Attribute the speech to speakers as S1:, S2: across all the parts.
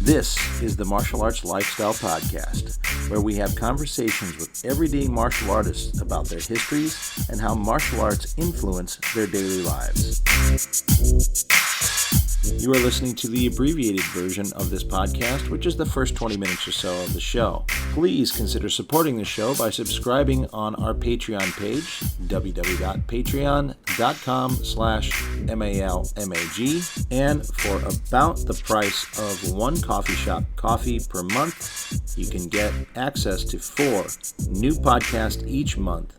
S1: This is the Martial Arts Lifestyle Podcast, where we have conversations with everyday martial artists about their histories and how martial arts influence their daily lives. You are listening to the abbreviated version of this podcast, which is the first 20 minutes or so of the show. Please consider supporting the show by subscribing on our Patreon page, www.patreon.com/malmag, and for about the price of one coffee shop coffee per month, you can get access to 4 new podcasts each month,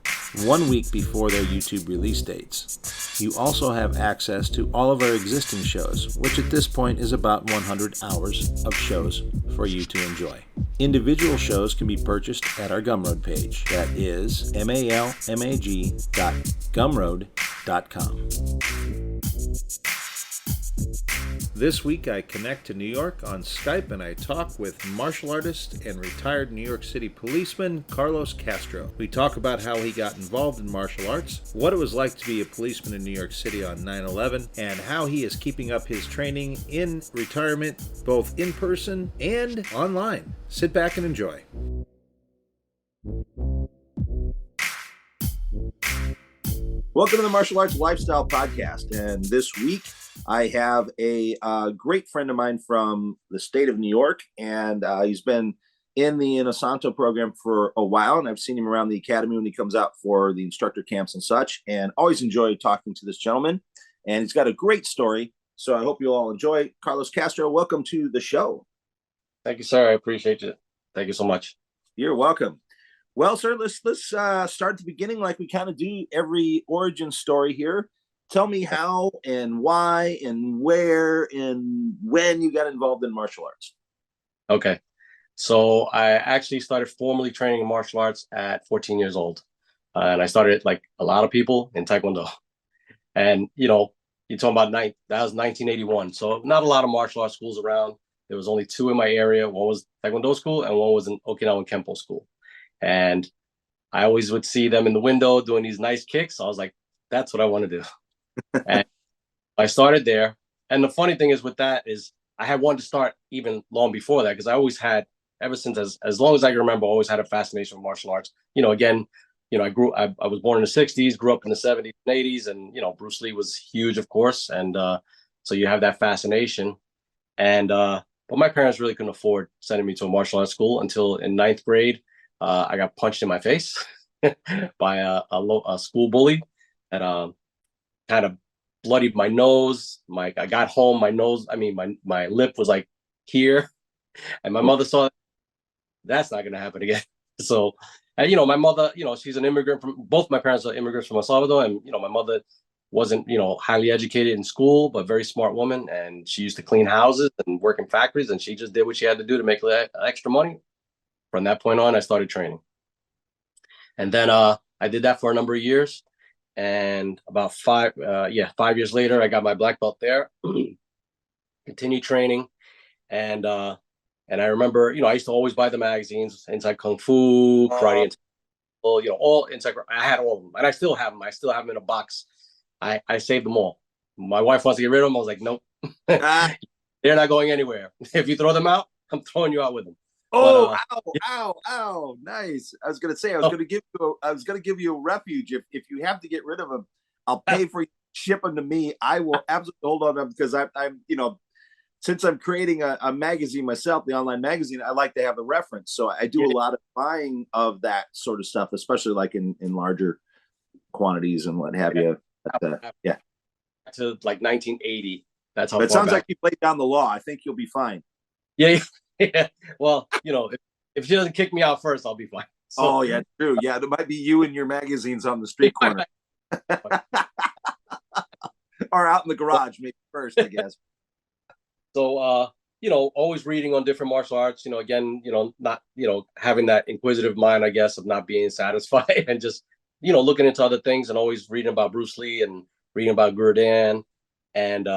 S1: 1 week before their YouTube release dates. You also have access to all of our existing shows, which at this point is about 100 hours of shows for you to enjoy. Individual shows can be purchased at our Gumroad page. That is malmag.gumroad.com. This week I connect to New York on Skype and I talk with martial artist and retired New York City policeman Carlos Castro. We talk about how he got involved in martial arts, what it was like to be a policeman in New York City on 9/11, and how he is keeping up his training in retirement, both in person and online. Sit back and enjoy. Welcome to the Martial Arts Lifestyle Podcast, and this week I have a great friend of mine from the state of New York, and he's been in the Inosanto program for a while, and I've seen him around the academy when he comes out for the instructor camps and such, and always enjoy talking to this gentleman, and he's got a great story, so I hope you all enjoy. Carlos Castro, welcome to the show.
S2: Thank you, sir. I appreciate it. Thank you so much.
S1: You're welcome. Well, sir, let's start at the beginning like we kind of do every origin story here. Tell me how and why and where and when you got involved in martial arts.
S2: Okay. So I actually started formally training in martial arts at 14 years old. And I started like a lot of people in Taekwondo. And, you're talking about that was 1981. So not a lot of martial arts schools around. There was only 2 in my area. One was Taekwondo school and one was an Okinawan Kempo school. And I always would see them in the window doing these nice kicks. I was like, that's what I want to do. And I started there. And the funny thing is with that is I had wanted to start even long before that, because I always had, ever since as long as I can remember, I always had a fascination with martial arts. I was born in the 60s, grew up in the 70s and 80s, and, Bruce Lee was huge, of course. And so you have that fascination. And but my parents really couldn't afford sending me to a martial arts school until in 9th grade. I got punched in my face by a school bully that kind of bloodied my nose. I got home, my lip was like here, and my mother saw that's not going to happen again. So, and my mother, she's an immigrant from, both my parents are immigrants from El Salvador, and my mother wasn't highly educated in school, but very smart woman, and she used to clean houses and work in factories, and she just did what she had to do to make extra money. From that point on, I started training. And then I did that for a number of years. And about 5 years later, I got my black belt there, continued training. And I remember, I used to always buy the magazines, Inside Kung Fu, Karate, all Inside. I had all of them, and I still have them. I still have them in a box. I saved them all. My wife wants to get rid of them. I was like, nope, they're not going anywhere. If you throw them out, I'm throwing you out with them.
S1: Oh, ow! Nice. I was gonna give you a refuge. If you have to get rid of them, I'll pay for you to ship them to me. I will absolutely hold on to them, because I'm since I'm creating a magazine myself, the online magazine, I like to have the reference. So I do a lot of buying of that sort of stuff, especially like in larger quantities and what have you. Yeah.
S2: To like 1980. That's how.
S1: It sounds like you laid down the law. I think you'll be fine.
S2: Yeah. Yeah, well, if she doesn't kick me out first, I'll be fine. So.
S1: Oh, yeah, true. Yeah, there might be you and your magazines on the street corner. Or out in the garage, maybe first, I guess.
S2: So, always reading on different martial arts, again, not, having that inquisitive mind, I guess, of not being satisfied and just, looking into other things, and always reading about Bruce Lee and reading about Guro Dan. And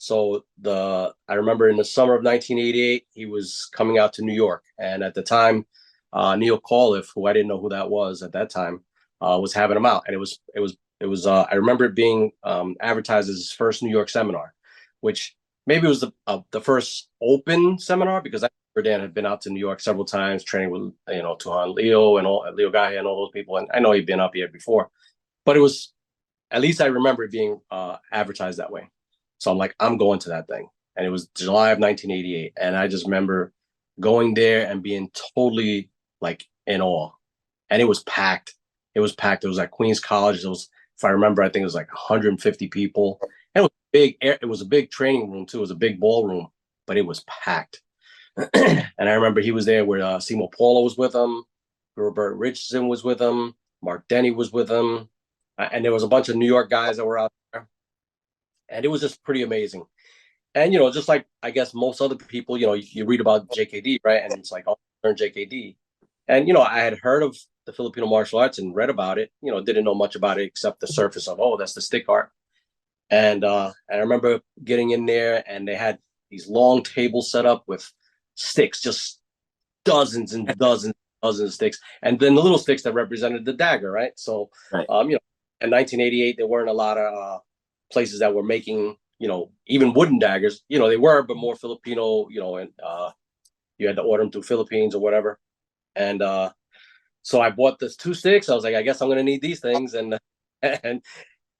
S2: so I remember in the summer of 1988, he was coming out to New York. And at the time, Neil Califf, who I didn't know who that was at that time, was having him out. And it was I remember it being advertised as his first New York seminar, which maybe it was the first open seminar because Dan had been out to New York several times training with Tuhan Leo and all Leo Gaia and all those people, and I know he'd been up here before, but it was at least I remember it being advertised that way. So I'm like, I'm going to that thing, and it was July of 1988, and I just remember going there and being totally like in awe, and it was packed. It was packed. It was at Queens College. It was, if I remember, I think it was like 150 people. And it was big. It was a big training room too. It was a big ballroom, but it was packed. And I remember he was there where Simo Paulo was with him, Robert Richardson was with him, Mark Denny was with him, and there was a bunch of New York guys that were out there, and it was just pretty amazing. And just like I guess most other people, you read about JKD, right? And it's like, oh, learn JKD, and I had heard of the Filipino martial arts and read about it. Didn't know much about it except the surface of, oh, that's the stick art. And I remember getting in there, and they had these long tables set up with sticks, just dozens and dozens, dozens of sticks, and then the little sticks that represented the dagger, right? So,
S1: Right.
S2: In 1988, there weren't a lot of places that were making, even wooden daggers. They were, but more Filipino, and you had to order them through Philippines or whatever. And so I bought the two sticks. I was like, I guess I'm going to need these things, and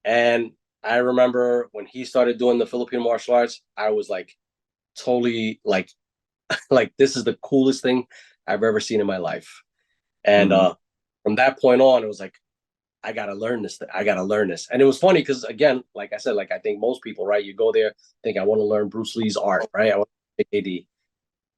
S2: and I remember when he started doing the Filipino martial arts, I was like totally like this is the coolest thing I've ever seen in my life. And from that point on, it was like, I gotta learn this. I gotta learn this. And it was funny because again, like I said, like I think most people, right? You go there, think I want to learn Bruce Lee's art, right? I want to take AD.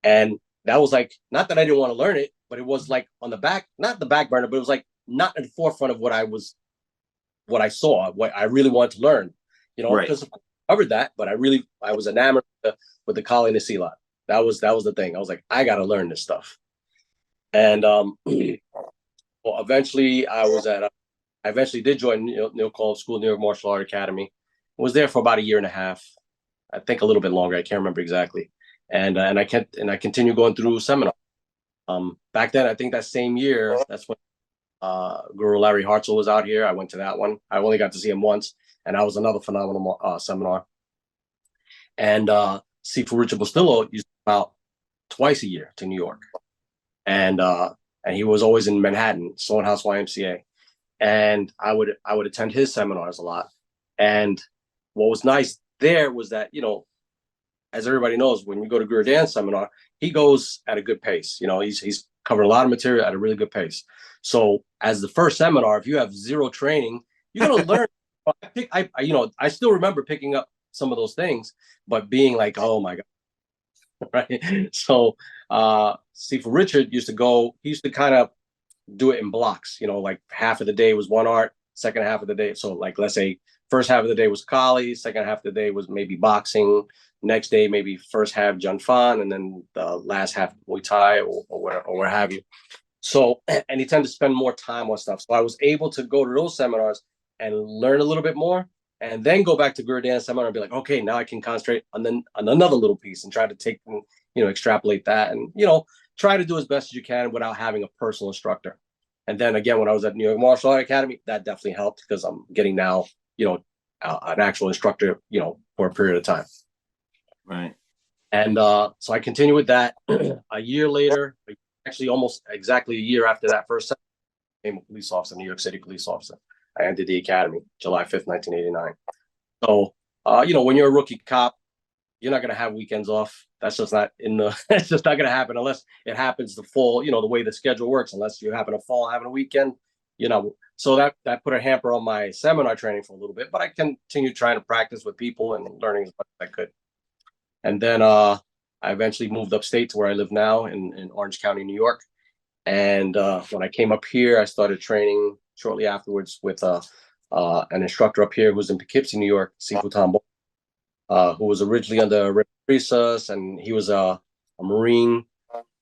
S2: And that was like, not that I didn't want to learn it, but it was like on the back, not the back burner, but it was like not in the forefront of what I saw, what I really wanted to learn,
S1: Right.
S2: because of course I covered that, but I was enamored with the Kali and the Silat. That was the thing. I was like, I got to learn this stuff. And well, eventually I eventually did join Neil Cole School, New York Martial Art Academy. Was there for about a year and a half, I think a little bit longer. I can't remember exactly. And I continued going through seminars. Back then, I think that same year, that's when Guru Larry Hartzell was out here. I went to that one. I only got to see him once, and that was another phenomenal seminar. And Sifu Richard Bustillo used to come out twice a year to New York, and he was always in Manhattan, Sloan House YMCA, and I would attend his seminars a lot. And what was nice there was that as everybody knows, when you go to Guro Dan's seminar, he goes at a good pace. He's covering a lot of material at a really good pace. So as the first seminar, if you have zero training, you're gonna learn. I still remember picking up some of those things, but being like, oh my god, right? So Sifu Richard used to kind of do it in blocks. Like half of the day was one art, second half of the day. So like let's say first half of the day was Kali, second half of the day was maybe boxing. Next day maybe first half Jun Fan, and then the last half Muay Thai or what have you. So and he tended to spend more time on stuff. So I was able to go to those seminars and learn a little bit more, and then go back to Guro Dan's seminar and be like, okay, now I can concentrate on another little piece and try to take extrapolate that, and try to do as best as you can without having a personal instructor. And then again, when I was at New York Martial Art Academy, that definitely helped because I'm getting now, an actual instructor, for a period of time.
S1: Right.
S2: And so I continue with that. A year later, actually almost exactly a year after that first session, I became a police officer, New York City police officer. I entered the academy July 5th, 1989. So, when you're a rookie cop, you're not going to have weekends off. That's just not it's just not going to happen unless it happens to fall, the way the schedule works, unless you happen to fall having a weekend, so that put a hamper on my seminar training for a little bit, but I continued trying to practice with people and learning as much as I could. And then I eventually moved upstate to where I live now in Orange County, New York. And when I came up here, I started training shortly afterwards with an instructor up here who's in Poughkeepsie, New York, Sifu Tambo, who was originally under Resus, and he was a Marine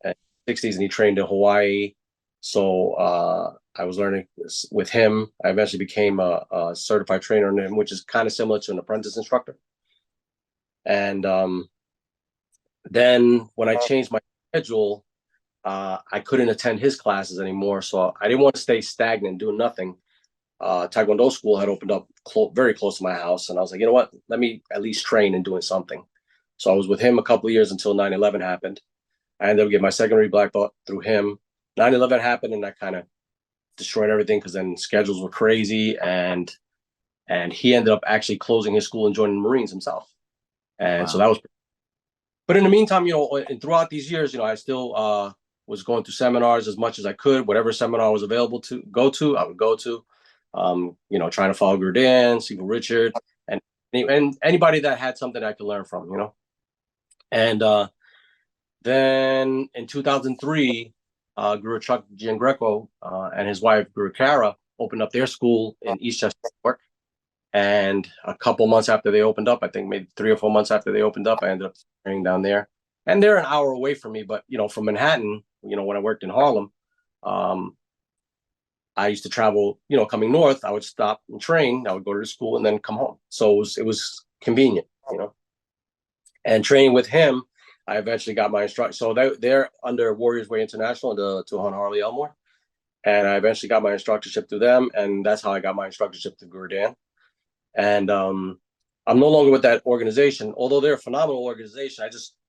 S2: in the 60s, and he trained in Hawaii. So I was learning with him. I eventually became a certified trainer in him, which is kind of similar to an apprentice instructor. And then when I changed my schedule, I couldn't attend his classes anymore. So I didn't want to stay stagnant doing nothing. Taekwondo school had opened up very close to my house. And I was like, you know what? Let me at least train in doing something. So I was with him a couple of years until 9/11 happened. I ended up getting my secondary black belt through him. 9/11 happened, and that kind of destroyed everything because then schedules were crazy, and he ended up actually closing his school and joining the Marines himself. And so that was. But in the meantime, and throughout these years, I still was going to seminars as much as I could. Whatever seminar was available to go to, I would go to. Trying to follow Guro Dan, Siegel Richard, and anybody that had something I could learn from. And then in 2003, Guru Chuck Giangreco and his wife Guru Kara opened up their school in Eastchester, New York. And a couple months after they opened up, I think maybe 3 or 4 months after they opened up, I ended up training down there. And they're an hour away from me, but from Manhattan, when I worked in Harlem, I used to travel, coming north. I would stop and train. I would go to the school and then come home. So it was convenient, And training with him, I eventually got my instructor. So they're under Warriors Way International, the Tuhan Harley Elmore. And I eventually got my instructorship through them. And that's how I got my instructorship through Guro Dan. And I'm no longer with that organization. Although they're a phenomenal organization,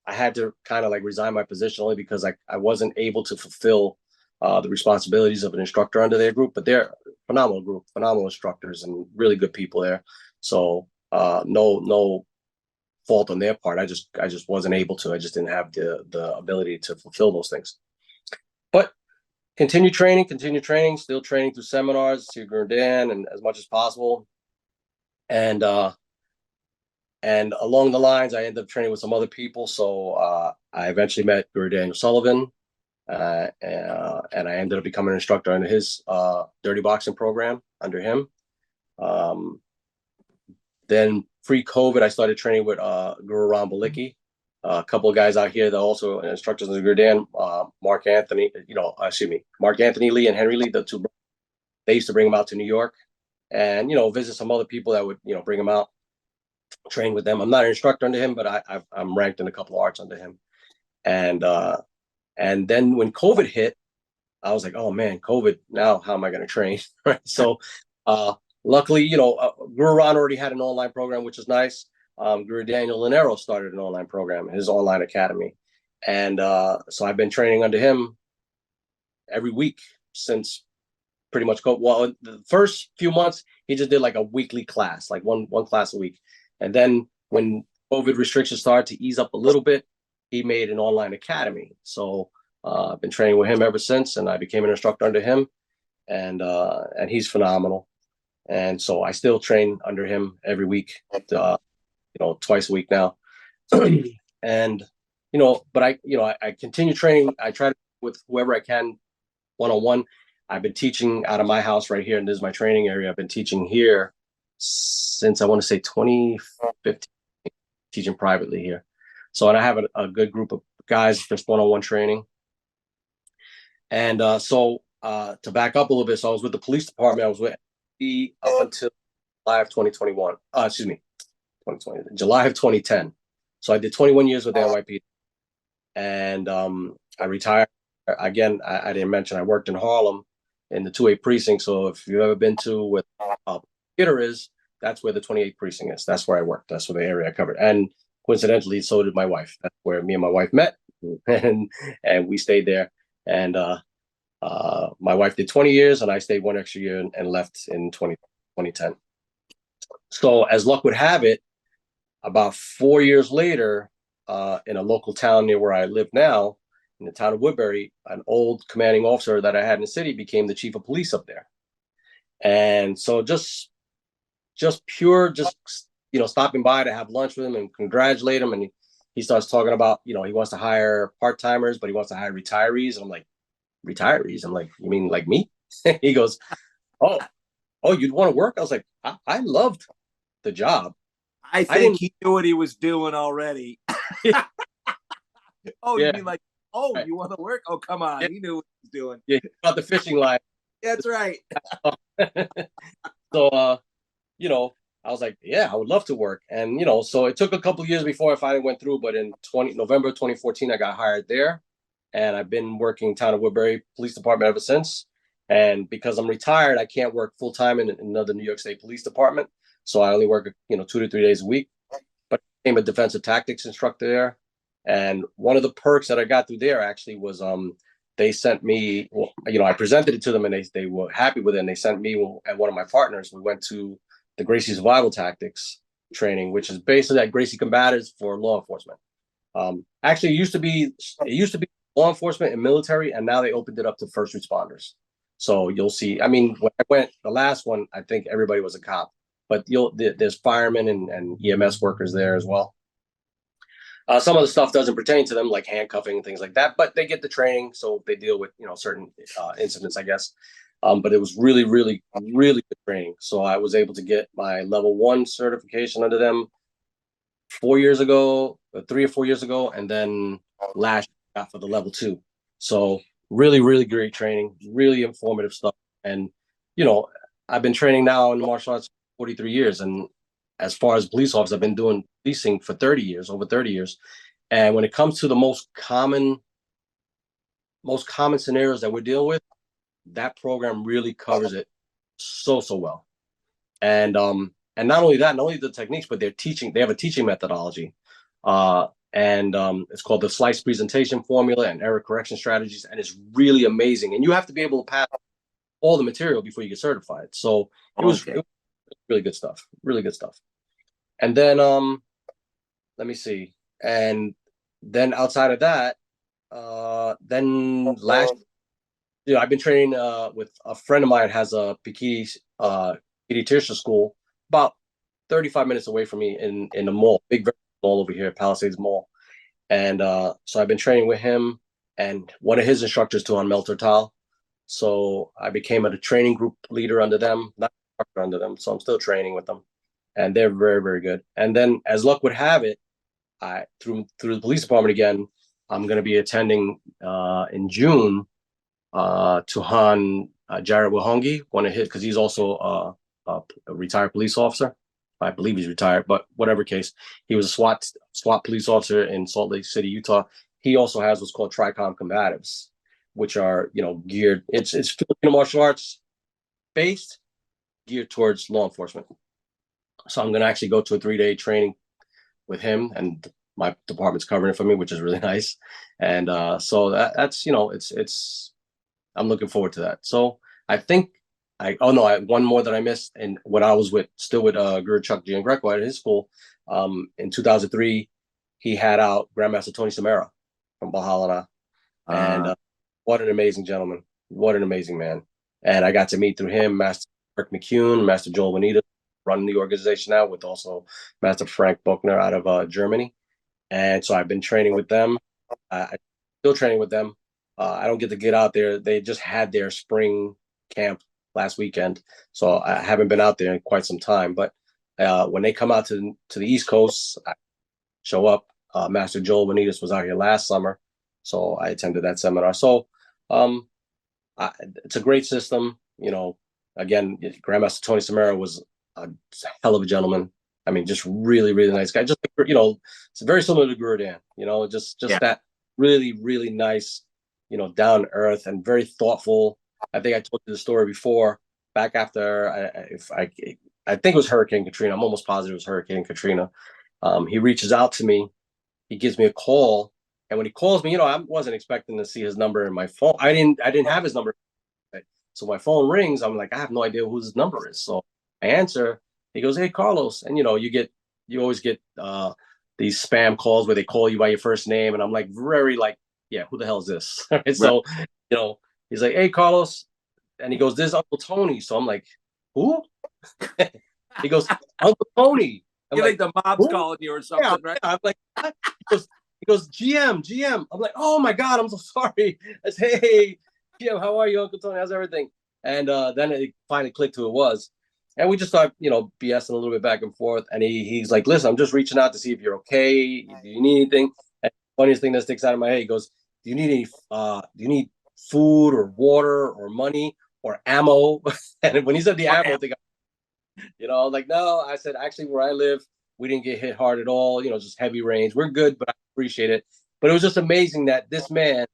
S2: I had to kind of like resign my position only because I wasn't able to fulfill the responsibilities of an instructor under their group. But they're a phenomenal group, phenomenal instructors, and really good people there. So no fault on their part. I just wasn't able to. I just didn't have the ability to fulfill those things. But continue training, still training through seminars, to Guro Dan, and as much as possible. And along the lines, I ended up training with some other people. So I eventually met Guro Dan Inosanto, and I ended up becoming an instructor under his dirty boxing program under him. Then pre-COVID, I started training with Guru Ram Balicki, a couple of guys out here that are also instructors under Guro Dan, Mark Anthony Lee and Henry Lee, the two brothers. They used to bring him out to New York and, visit some other people that would, bring him out, train with them. I'm not an instructor under him, but I'm ranked in a couple of arts under him. And then when COVID hit, I was like, oh man, COVID, now how am I going to train? So luckily, Guru Ron already had an online program, which is nice. Guru Daniel Linero started an online program, his online academy. And so I've been training under him every week since pretty much COVID. Well, the first few months, he just did like a weekly class, like one class a week. And then when COVID restrictions started to ease up a little bit, he made an online academy. So I've been training with him ever since, and I became an instructor under him, and he's phenomenal. And so I still train under him every week, twice a week now. And but I continue training. I try to with whoever I can, one-on-one. I've been teaching out of my house right here, and this is my training area. I've been teaching here since I want to say 2015, teaching privately here. So, and I have a good group of guys just one-on-one training. And so to back up a little bit, so I was with the police department. I was with up until July of 2021. 2020, July of 2010. So I did 21 years with the NYPD, and I retired. Again, I didn't mention I worked in Harlem in the 2A precinct. So if you've ever been to where theater is, that's where the 28th precinct is. That's where I worked. That's where the area I covered. And coincidentally, so did my wife. That's where me and my wife met, and we stayed there. And my wife did 20 years, and I stayed one extra year and left in 2010. So as luck would have it, about 4 years later, in a local town near where I live now, in the town of Woodbury, an old commanding officer that I had in the city became the chief of police up there. And so just stopping by to have lunch with him and congratulate him. And he starts talking about, he wants to hire part-timers, but he wants to hire retirees. And I'm like, retirees? I'm like, you mean like me? He goes, oh, you'd want to work? I was like, I loved the job.
S1: I think he knew what he was doing already. Oh, yeah. You mean like, oh, right. You want to work? Oh, come on. Yeah. He knew what he was doing.
S2: Yeah, about the fishing line.
S1: That's right.
S2: So, I was like, yeah, I would love to work. And, so it took a couple of years before I finally went through. But in November 2014, I got hired there. And I've been working town of Woodbury Police Department ever since. And because I'm retired, I can't work full time in another New York State Police Department. So I only work, 2 to 3 days a week. But became a defensive tactics instructor there. And one of the perks that I got through there actually was they sent me, I presented it to them and they were happy with it. And they sent me and one of my partners, we went to the Gracie Survival Tactics training, which is basically that Gracie combatives for law enforcement. Actually, it used to be law enforcement and military, and now they opened it up to first responders. So you'll see. I mean, when I went the last one, I think everybody was a cop, but there's firemen and EMS workers there as well. Some of the stuff doesn't pertain to them, like handcuffing and things like that, but they get the training, so they deal with certain incidents, I guess. But it was really, really, really good training. So I was able to get my level 1 certification under them 4 years ago, 3 or 4 years ago, and then last year for the level 2. So really, really great training, really informative stuff. And I've been training now in martial arts 43 years, and as far as police officers, I've been doing policing for over 30 years. And when it comes to the most common scenarios that we're dealing with, that program really covers it so well. And not only that, not only the techniques, but they have a teaching methodology. And it's called the slice presentation formula and error correction strategies. And it's really amazing. And you have to be able to pass all the material before you get certified. So it was really good stuff. Really good stuff. And then let me see. And then outside of that, then last I've been training with a friend of mine has a pediatrician school about 35 minutes away from me in the mall, big mall over here, Palisades Mall. And so I've been training with him and one of his instructors too on Meltertal. So I became a training group leader under them, not under them. So I'm still training with them, and they're very, very good. And then, as luck would have it, I through the police department again, I'm going to be attending in June to Han Jared Wahongi, one of his, because he's also a retired police officer. I believe he's retired, but whatever case, he was a SWAT police officer in Salt Lake City, Utah. He also has what's called TRICOM combatives, which are geared. It's Filipino martial arts based, geared towards law enforcement. So I'm going to actually go to a 3-day training with him, and my department's covering it for me, which is really nice. And so that's it's I'm looking forward to that. So I think I one more that I missed, and when I was still with Guru Chuck Giangreco at his school in 2003, he had out Grandmaster Tony Samara from Valhalla, and what an amazing gentleman, what an amazing man. And I got to meet through him Master Mark McCune, Master Joel Bonita, running the organization now, with also Master Frank Buchner out of Germany. And so I've been training with them. I'm still training with them. I don't get to get out there. They just had their spring camp last weekend, so I haven't been out there in quite some time. But when they come out to the East Coast, I show up. Master Joel Benitez was out here last summer, so I attended that seminar. So it's a great system. Again, Grandmaster Tony Samara was a hell of a gentleman. I mean, just really, really nice guy. Just it's very similar to Guro Dan. Just that really, really nice, down to earth and very thoughtful. I think I told you the story before. Back after, I think it was Hurricane Katrina. I'm almost positive it was Hurricane Katrina. He reaches out to me. He gives me a call, and when he calls me, I wasn't expecting to see his number in my phone. I didn't have his number, so my phone rings. I'm like, I have no idea who his number is. So I answer. He goes, "Hey, Carlos," and you always get these spam calls where they call you by your first name, and I'm like, very like, yeah, who the hell is this? Right. So he's like, "Hey, Carlos," and he goes, "This is Uncle Tony." So I'm like, "Who?" He goes, "Uncle Tony." I'm
S3: you
S2: like,
S3: the mob's
S2: who?
S3: calling you or something,
S2: Yeah,
S3: right?
S2: I'm like, what? He goes, GM. I'm like, oh my God, I'm so sorry. I said, "Hey, GM, how are you, Uncle Tony? How's everything?" And then it finally clicked who it was. And we just started, BSing a little bit back and forth. And he's like, "Listen, I'm just reaching out to see if you're okay. Do you need anything?" And the funniest thing that sticks out of my head, he goes, "Do you need food or water or money or ammo?" And when he said the ammo thing, like, no. I said, actually, where I live, we didn't get hit hard at all. Just heavy rains. We're good, but I appreciate it. But it was just amazing that this man,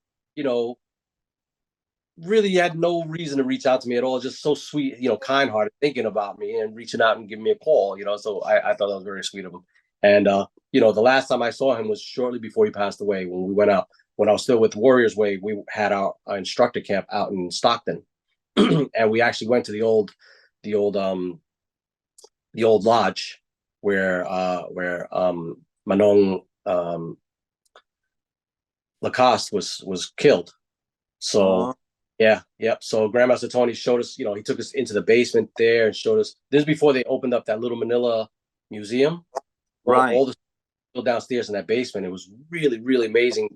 S2: really had no reason to reach out to me at all. Just so sweet, kind-hearted, thinking about me and reaching out and giving me a call. So I thought that was very sweet of him. And the last time I saw him was shortly before he passed away when we went out. When I was still with Warriors Way, we had our instructor camp out in Stockton, and we actually went to the old the old lodge where Manong Lacoste was killed. So yeah, yep. So Grandmaster Tony showed us, he took us into the basement there and showed us. This is before they opened up that little Manila museum.
S1: Right.
S2: All the still downstairs in that basement. It was really, really amazing,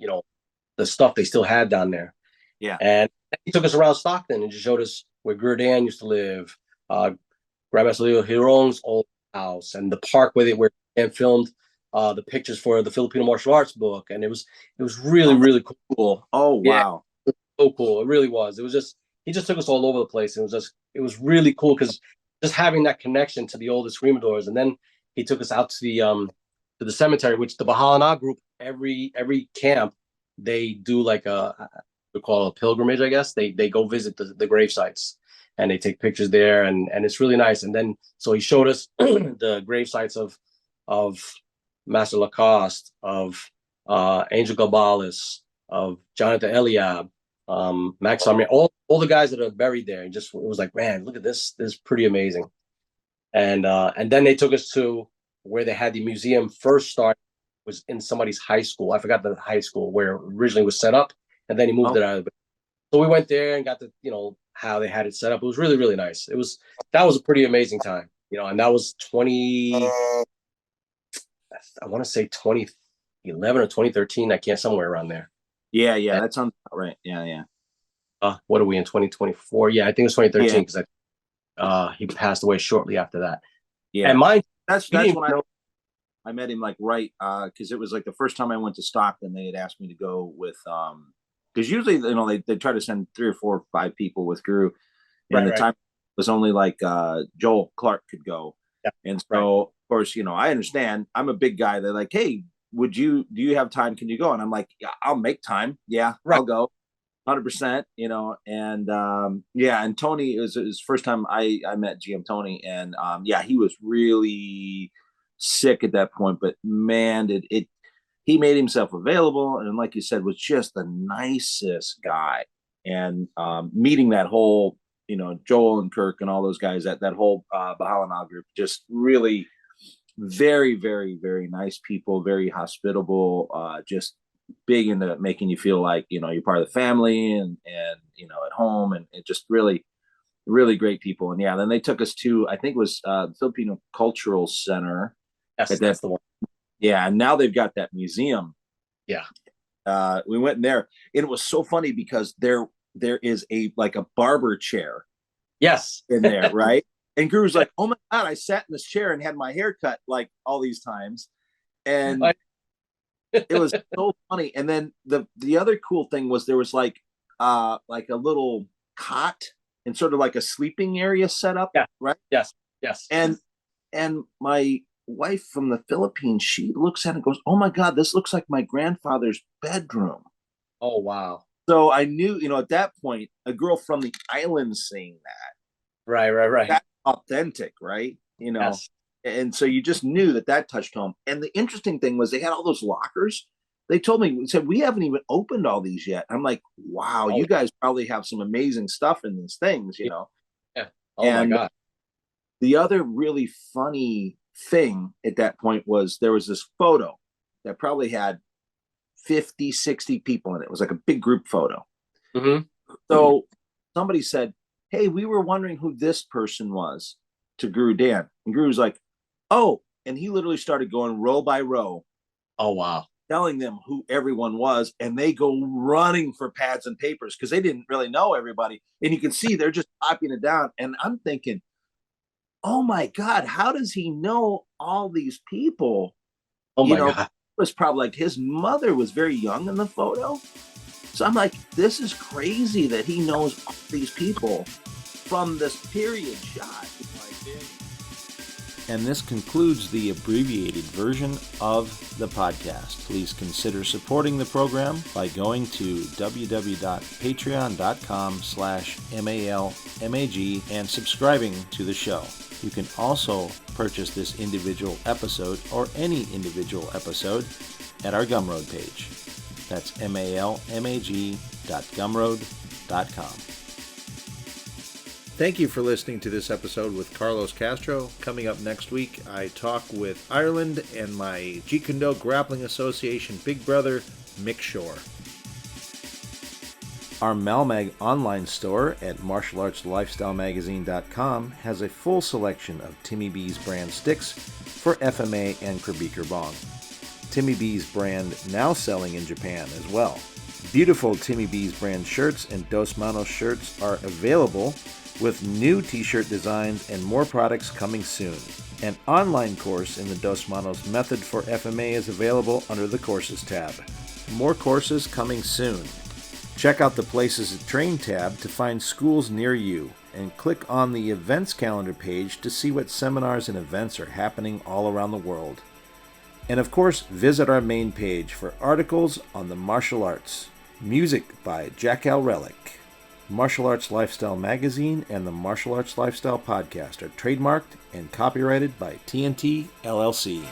S2: the stuff they still had down there.
S1: Yeah.
S2: And he took us around Stockton and just showed us where Guro Dan used to live, Grandmaster Leo Hiron's old house, and the park where Dan filmed the pictures for the Filipino martial arts book. And it was really, really cool.
S1: Oh, wow.
S2: Yeah, so cool. It really was. It was just, he just took us all over the place. It was really cool because just having that connection to the old Escrimadores. And then he took us out to the cemetery, which the Bahala group, every camp, they do like we call it a pilgrimage, I guess. They go visit the grave sites and they take pictures there, and it's really nice. And then so he showed us the grave sites of Master Lacoste, of Angel Gabales, of Jonathan Eliab, Max Army, all the guys that are buried there. And just it was like, man, look at this. This is pretty amazing. And then they took us to where they had the museum first started, was in somebody's high school. I forgot the high school where it originally was set up, and then he moved it out of it. So we went there and got to, how they had it set up. It was really, really nice. That was a pretty amazing time, and that was I want to say 2011 or 2013. I can't, somewhere around there.
S1: Yeah, that sounds right. Yeah.
S2: What are we in 2024? Yeah, I think it was 2013 because he passed away shortly after that.
S1: Yeah,
S2: and mine.
S1: That's when I met him, like, right, because it was like the first time I went to Stockton. They had asked me to go with because usually they try to send 3 or 4 or 5 people with Guru, and the time was only like Joel Clark could go. Yeah. And so of course, I understand. I'm a big guy. They're like, hey, do you have time? Can you go? And I'm like, yeah, I'll make time. Yeah, I'll go. 100%, and and Tony, it was his first time I met GM Tony, and he was really sick at that point, but man, he made himself available, and like you said, was just the nicest guy. And meeting that whole, Joel and Kirk and all those guys, that whole Bahala group, just really very, very, very nice people, very hospitable, just big into making you feel like you're part of the family and at home, and it just really, really great people. And then they took us to, I think it was the Filipino Cultural Center.
S2: Yes, that's the one.
S1: Yeah, and now they've got that museum.
S2: Yeah,
S1: we went in there, and it was so funny because there is a barber chair.
S2: Yes,
S1: in there, right? And Guru's like, oh my God, I sat in this chair and had my hair cut like all these times, and it was so funny. And then the other cool thing was there was like a little cot and sort of like a sleeping area set up.
S2: Yeah.
S1: Right.
S2: Yes.
S1: And my wife from the Philippines, she looks at it and goes, oh my God, this looks like my grandfather's bedroom.
S2: Oh, wow.
S1: So I knew, at that point, a girl from the island saying that.
S2: Right.
S1: That's authentic, right?
S2: Yes.
S1: And so you just knew that touched home. And the interesting thing was they had all those lockers. They told me, said, we haven't even opened all these yet. I'm like, wow, you guys probably have some amazing stuff in these things,
S2: Yeah. Oh, my God.
S1: The other really funny thing at that point was there was this photo that probably had 50, 60 people in it. It was like a big group photo.
S2: Mm-hmm.
S1: So somebody said, hey, we were wondering who this person was, to Guro Dan. And Guru's like, oh, and he literally started going row by row.
S2: Oh, wow.
S1: Telling them who everyone was, and they go running for pads and papers because they didn't really know everybody. And you can see they're just copying it down. And I'm thinking, oh my God, how does he know all these people?
S2: Oh my God.
S1: It was probably like his mother was very young in the photo. So I'm like, this is crazy that he knows all these people from this period shot. And this concludes the abbreviated version of the podcast. Please consider supporting the program by going to www.patreon.com/malmag and subscribing to the show. You can also purchase this individual episode or any individual episode at our Gumroad page. That's malmag.gumroad.com. Thank you for listening to this episode with Carlos Castro. Coming up next week, I talk with Ireland and my Jeet Kune Do Grappling Association big brother, Mick Shore. Our Malmag online store at martialartslifestylemagazine.com has a full selection of Timmy B's brand sticks for FMA and Krabiker Bong. Timmy B's brand now selling in Japan as well. Beautiful Timmy B's brand shirts and Dos Manos shirts are available with new t-shirt designs and more products coming soon. An online course in the Dos Manos method for FMA is available under the Courses tab. More courses coming soon. Check out the Places to Train tab to find schools near you, and click on the events calendar page to see what seminars and events are happening all around the world. And of course, visit our main page for articles on the martial arts. Music by Jackal Relic. Martial Arts Lifestyle Magazine and the Martial Arts Lifestyle Podcast are trademarked and copyrighted by TNT LLC.